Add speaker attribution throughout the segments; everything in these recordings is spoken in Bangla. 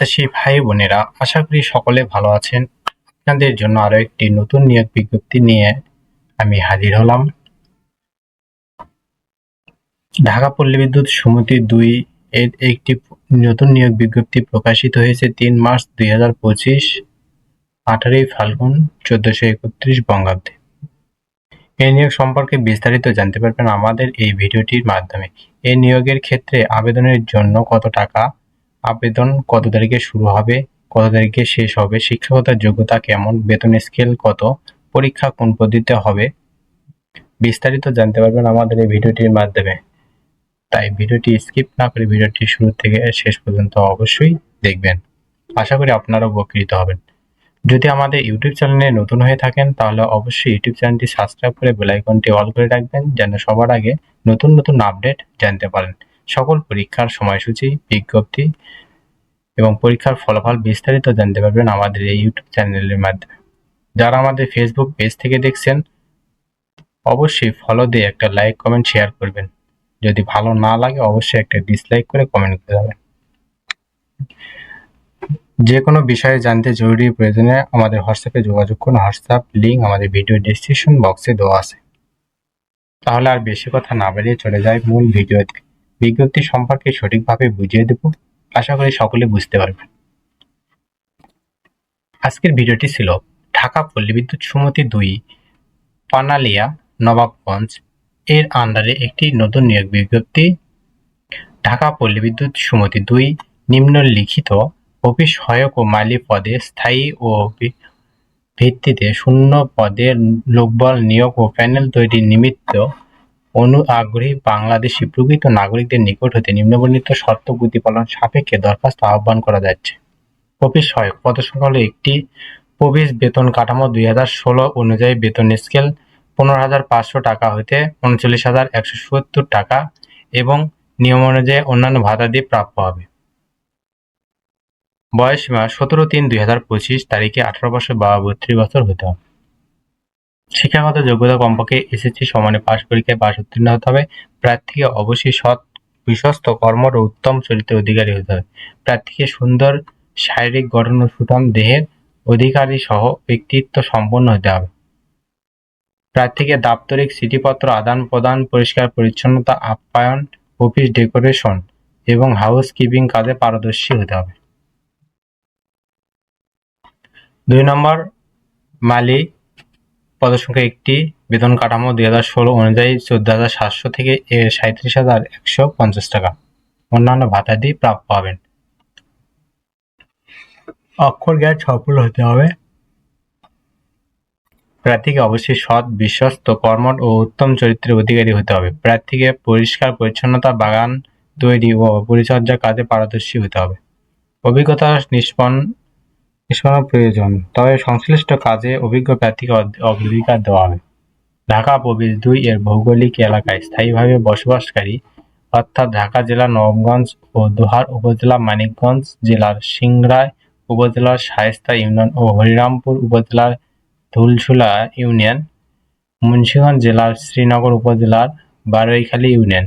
Speaker 1: প্রত্যাশী ভাই বোনেরা, আশা করি সকলে ভালো আছেন। আপনাদের জন্য আরো একটি নতুন নিয়োগ বিজ্ঞপ্তি নিয়ে আমি হাজির হলাম। ঢাকা পল্লী বিদ্যুৎ সমিতি ২ এর একটি নতুন নিয়োগ বিজ্ঞপ্তি প্রকাশিত হয়েছে ৩ মার্চ ২০২৫, ১৮ ফাল্গুন ১৪৩১ বঙ্গাব্দে। এই নিয়োগ সম্পর্কে বিস্তারিত জানতে পারবেন আমাদের এই ভিডিওটির মাধ্যমে। এই নিয়োগের ক্ষেত্রে আবেদনের জন্য কত টাকা, আবেদন কত তারিখে শুরু হবে, কত তারিখে শেষ হবে, শিক্ষাগত যোগ্যতা কেমন, বেতন স্কেল কত, পরীক্ষা কোন পদ্ধতিতে হবে, বিস্তারিত জানতে পারবেন আমাদের এই ভিডিওটির মাধ্যমে। তাই ভিডিওটি স্কিপ না করে ভিডিওটি শুরু থেকে শেষ পর্যন্ত অবশ্যই দেখবেন। আশা করি আপনারা উপকৃত হবেন। যদি আমাদের ইউটিউব চ্যানেলে নতুন হয়ে থাকেন তাহলে অবশ্যই ইউটিউব চ্যানেলটি সাবস্ক্রাইব করে বেল আইকনটি অল করে রাখবেন, যেন সবার আগে নতুন নতুন আপডেট জানতে পারেন। সকল পরীক্ষার সময়সূচি, বিজ্ঞপ্তি এবং পরীক্ষার ফলাফল বিস্তারিত জানতে পারবেন আমাদের এই ইউটিউব চ্যানেলের মাধ্যমে। যারা আমাদের ফেসবুক পেজ থেকে দেখছেন অবশ্যই ফলো দিয়ে একটা লাইক, কমেন্ট, শেয়ার করবেন। যদি ভালো না লাগে অবশ্যই একটা ডিসলাইক করে কমেন্ট করে যাবেন। যে কোনো বিষয়ে জানতে জরুরি প্রয়োজনে আমাদের হোয়াটসঅ্যাপে যোগাযোগ করুন। হোয়াটসঅ্যাপ লিঙ্ক আমাদের ভিডিও ডেসক্রিপশন বক্সে দেওয়া আছে। তাহলে আর বেশি কথা না বাড়িয়ে চলে যায় মূল ভিডিওতে। বিজ্ঞপ্তি সম্পর্কে সঠিকভাবে বুঝিয়ে দেব, আশা করি সকলে বুঝতে পারবেন। আজকের ভিডিওটি ছিল ঢাকা পল্লী বিদ্যুৎ সমিতি ২, পানালিয়া, নবাবগঞ্জ এর আন্ডারে একটি নতুন নিয়োগ বিজ্ঞপ্তি। ঢাকা পল্লী বিদ্যুৎ সমিতি ২ নিম্নলিখিত অফিস সহায়ক ও মালি পদে স্থায়ী ও ভিত্তিতে শূন্য পদের লোকবল নিয়োগ ও প্যানেল তৈরির নিমিত্ত আগ্রহী বাংলাদেশি প্রকৃত নাগরিকদের নিকট হতে নিম্নবর্ণিত শর্ত প্রতিপালন সাপেক্ষে দরখাস্ত আহ্বান করা যাচ্ছে। অফিস সহায়ক পদসংখ্যা হলো একটি। প্রবেশ বেতন কাঠামো ২০১৬ অনুযায়ী বেতন স্কেল ১৫,৫০০ টাকা হইতে ৩৯,১৭০ টাকা এবং নিয়ম অনুযায়ী অন্যান্য ভাতা দিয়ে প্রাপ্য হবে। বয়সসীমা ১৭/৩/২০২৫ তারিখে ১৮ বছর বা ৩২ বছর হতে হবে। শিক্ষাগত যোগ্যতা কমপক্ষে এসএসসি সমানে পাস পরীক্ষায় পাস উত্তীর্ণ হতে হবে। প্রার্থীকে অবশ্যই সৎ, বিশ্বস্ত, কর্মঠ ও উত্তম চরিত্রের অধিকারী হতে হবে। প্রার্থীকে সুন্দর শারীরিক গঠন ও সুঠাম দেহের অধিকারী সহ ব্যক্তিত্ব সম্পন্ন হতে হবে। প্রার্থীকে দাপ্তরিক চিঠিপত্র আদান প্রদান, পরিষ্কার পরিচ্ছন্নতা, আপ্যায়ন, অফিস ডেকোরেশন এবং হাউস কিপিং কাজে পারদর্শী হতে হবে। ২ নম্বর মালি পদসংখ্যা একটি। বেতন কাঠামো ২০১৬ অনুযায়ী ১৪,৭০০ থেকে ৩৭,১৫০ টাকা। অন্যান্য ভাতা দিয়ে প্রাপ্য হবেন। অক্ষর জ্ঞান সম্পূর্ণ হতে হবে। প্রার্থীকে অবশ্যই সৎ, বিশ্বস্ত, কর্মঠ ও উত্তম চরিত্রের অধিকারী হতে হবে। প্রার্থীকে পরিষ্কার পরিচ্ছন্নতা, বাগান তৈরি ও পরিচর্যার কাজে পারদর্শী হতে হবে। অভিজ্ঞতা নিষ্পন্ন প্রয়োজন, তবে সংশ্লিষ্ট কাজে অভিজ্ঞ প্রার্থীকে অগ্রাধিকার দেওয়া হবে। ঢাকা প্রবেশ ২ এর ভৌগোলিক এলাকায় স্থায়ীভাবে বসবাসকারী, অর্থাৎ ঢাকা জেলার নবাবগঞ্জ ও দোহার উপজেলা, মানিকগঞ্জ জেলার সিংড়া উপজেলার শায়েস্তা ইউনিয়ন ও হরিরামপুর উপজেলার ধুলশুলা ইউনিয়ন, মুন্সিগঞ্জ জেলার শ্রীনগর উপজেলার বারৈখালী ইউনিয়ন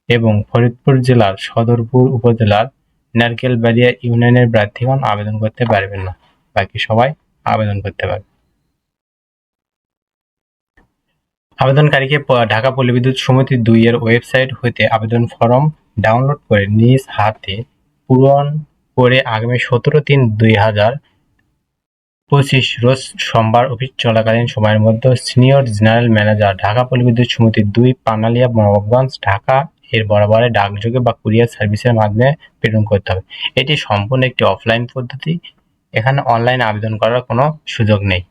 Speaker 1: এবং ফরিদপুর জেলার সদরপুর উপজেলার নারকেলবাড়িয়া ইউনিয়নের প্রার্থীগণ আবেদন করতে পারবেন না। বাকি সবাই আবেদন করতে পারবে। আবেদনকারীকে ঢাকা পল্লী বিদ্যুৎ সমিতি ২ এর ওয়েবসাইট হইতে আবেদন ফরম ডাউনলোড করে নিজ হাতে পূরণ করে আগামী ১৭/৩/২০২৫ রোজ সোমবার অফিস চলাকালীন সময়ের মধ্যে সিনিয়র জেনারেল ম্যানেজার, ঢাকা পল্লী বিদ্যুৎ সমিতি ২, পানালিয়া, নবাবগঞ্জ, ঢাকা এর বরাবরে ডাকযোগে বা কুরিয়ার সার্ভিসের মাধ্যমে প্রেরণ করতে হবে। এটি সম্পূর্ণ একটি অফলাইন পদ্ধতি। এখানে অনলাইন আবেদন করার কোনো সুযোগ নেই।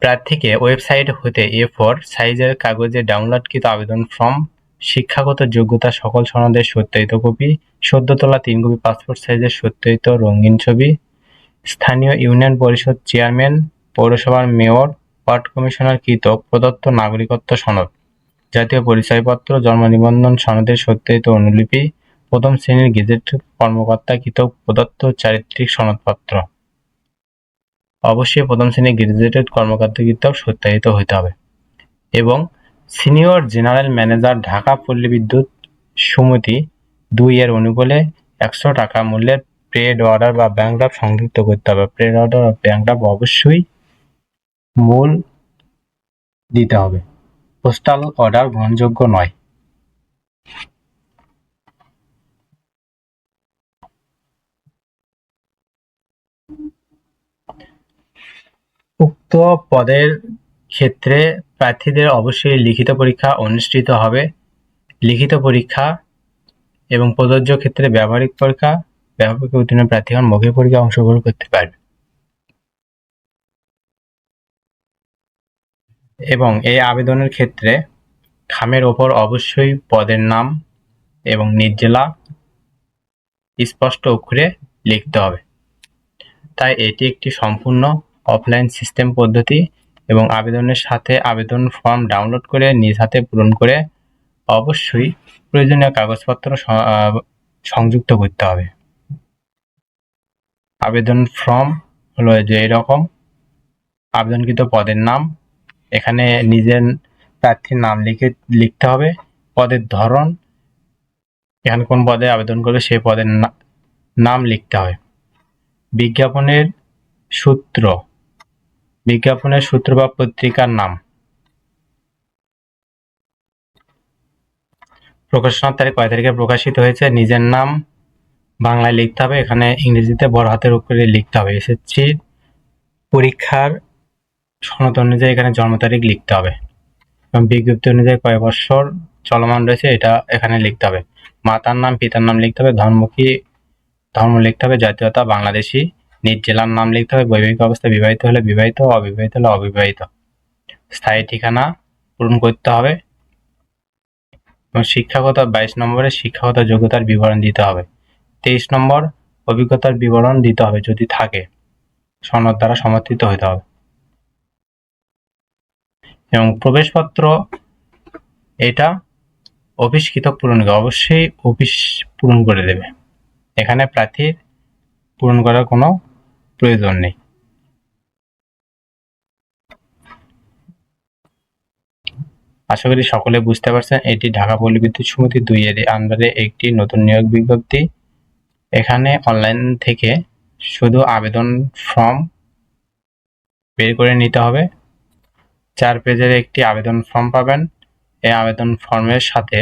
Speaker 1: প্রার্থীকে ওয়েবসাইট হতে A4 সাইজের কাগজে ডাউনলোডকৃত আবেদন ফর্ম, শিক্ষাগত যোগ্যতা সকল সনদের সত্যায়িত কপি, সদ্য তোলা ৩ কপি পাসপোর্ট সাইজের সত্যায়িত রঙিন ছবি, স্থানীয় ইউনিয়ন পরিষদ চেয়ারম্যান, পৌরসভার মেয়র, ওয়ার্ড কমিশনার কৃতক প্রদত্ত নাগরিকত্ব সনদ, জাতীয় পরিচয়পত্র, জন্ম নিবন্ধন সনদের সত্যায়িত অনুলিপি, প্রথম শ্রেণীর গেজেটেড কর্মকর্তা কৃতক প্রদত্ত চারিত্রিক সনদপত্র। অবশ্যই প্রথম শ্রেণীর গেজেটেড কর্মকর্তা কৃতক সত্যায়িত হইতে হবে এবং সিনিয়র জেনারেল ম্যানেজার, ঢাকা পল্লী বিদ্যুৎ সমিতি 2 এর অনুকূলে 100 টাকা মূল্যের পেড অর্ডার বা ব্যাংক ড্রাফট সংযুক্ত করতে হবে। পেড অর্ডার বা ব্যাংক ড্রাফট অবশ্যই মূল দিতে হবে। পোস্টাল অর্ডার গ্রহণযোগ্য নয়। উক্ত পদের ক্ষেত্রে প্রার্থীদের অবশ্যই লিখিত পরীক্ষা অনুষ্ঠিত হবে। লিখিত পরীক্ষা এবং প্রযোজ্য ক্ষেত্রে ব্যবহারিক পরীক্ষা উত্তীর্ণ প্রার্থীগণ মৌখিক পরীক্ষায় অংশগ্রহণ করতে পারবে এবং এই আবেদনের ক্ষেত্রে খামের ওপর অবশ্যই পদের নাম এবং নিজ জেলা স্পষ্ট অক্ষরে লিখতে হবে। তাই এটি একটি সম্পূর্ণ অফলাইন সিস্টেম পদ্ধতি এবং আবেদনের সাথে আবেদন ফর্ম ডাউনলোড করে নিজ হাতে পূরণ করে অবশ্যই প্রয়োজনীয় কাগজপত্র সংযুক্ত করতে হবে। আবেদন ফর্ম হলো যে এরকম, আবেদনকৃত পদের নাম, এখানে নিজের প্রার্থীর নাম লিখতে হবে, পদের ধরন, এখানে কোন পদে আবেদন করবে সেই পদের নাম লিখতে হবে। বিজ্ঞাপনের সূত্র বা পত্রিকার নাম, প্রকাশনার তারিখ কয় তারিখে প্রকাশিত হয়েছে, নিজের নাম বাংলায় লিখতে হবে, এখানে ইংরেজিতে বড় হাতের অক্ষরে লিখতে হবে। এসএসসি পরীক্ষার সনদ অনুযায়ী এখানে জন্ম তারিখ লিখতে হবে এবং বিজ্ঞপ্তি অনুযায়ী কয় বছর চলমান রয়েছে এটা এখানে লিখতে হবে। মাতার নাম পিতার নাম লিখতে হবে, ধর্ম লিখতে হবে, জাতীয়তা বাংলাদেশি, নিজ জেলার নাম লিখতে হবে, বৈবাহিক অবস্থা বিবাহিত হলে বিবাহিত, অবিবাহিত হলে অবিবাহিত, স্থায়ী ঠিকানা পূরণ করতে হবে এবং শিক্ষাগত 22 নম্বরে শিক্ষাগত যোগ্যতার বিবরণ দিতে হবে। 23 নম্বর অভিজ্ঞতার বিবরণ দিতে হবে যদি থাকে, সনদ দ্বারা সমর্থিত হতে হবে এবং প্রবেশপত্র এটা অফিসকৃত পূরণ অবশ্যই অফিস পূরণ করে দেবে, এখানে প্রার্থীর পূরণ করার কোনো প্রয়োজন নেই। আশা করি সকলে বুঝতে পারছেন। এটি ঢাকা পল্লী বিদ্যুৎ সমিতি 2 এর আন্ডারে একটি নতুন নিয়োগ বিজ্ঞপ্তি। এখানে অনলাইন থেকে শুধু আবেদন ফর্ম বের করে নিতে হবে। 4 পেজের একটি আবেদন ফর্ম পাবেন। এই আবেদন ফর্মের সাথে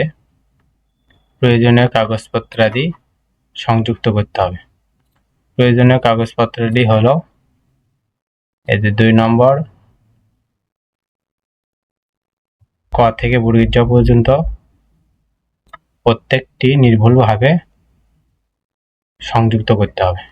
Speaker 1: প্রয়োজনীয় কাগজপত্রাদি সংযুক্ত করতে হবে। প্রয়োজনীয় কাগজপত্রাদি হলো এই যে 2 নম্বর ক থেকে বর্গীয় পর্যন্ত প্রত্যেকটি নির্ভুলভাবে সংযুক্ত করতে হবে।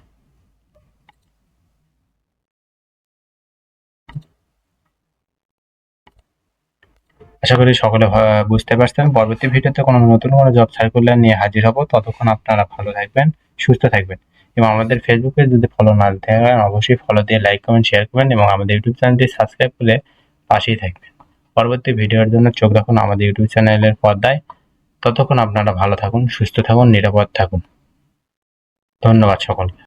Speaker 1: আশা করি সকলে বুঝতে পারছেন। পরবর্তী ভিডিওতে কোনো নতুন কোনো জব সার্কুলার নিয়ে হাজির হব। ততক্ষণ আপনারা ভালো থাকবেন, সুস্থ থাকবেন এবং আমাদের ফেসবুকে যদি ফলো না দিতে হয় অবশ্যই ফলো দিয়ে লাইক কমেন্ট শেয়ার করবেন এবং আমাদের ইউটিউব চ্যানেলটি সাবস্ক্রাইব করে পাশেই থাকবেন। পরবর্তী ভিডিওর জন্য চোখ রাখুন আমাদের ইউটিউব চ্যানেলের পর্দায়। ততক্ষণ আপনারা ভালো থাকুন, সুস্থ থাকুন, নিরাপদ থাকুন। ধন্যবাদ সকলকে।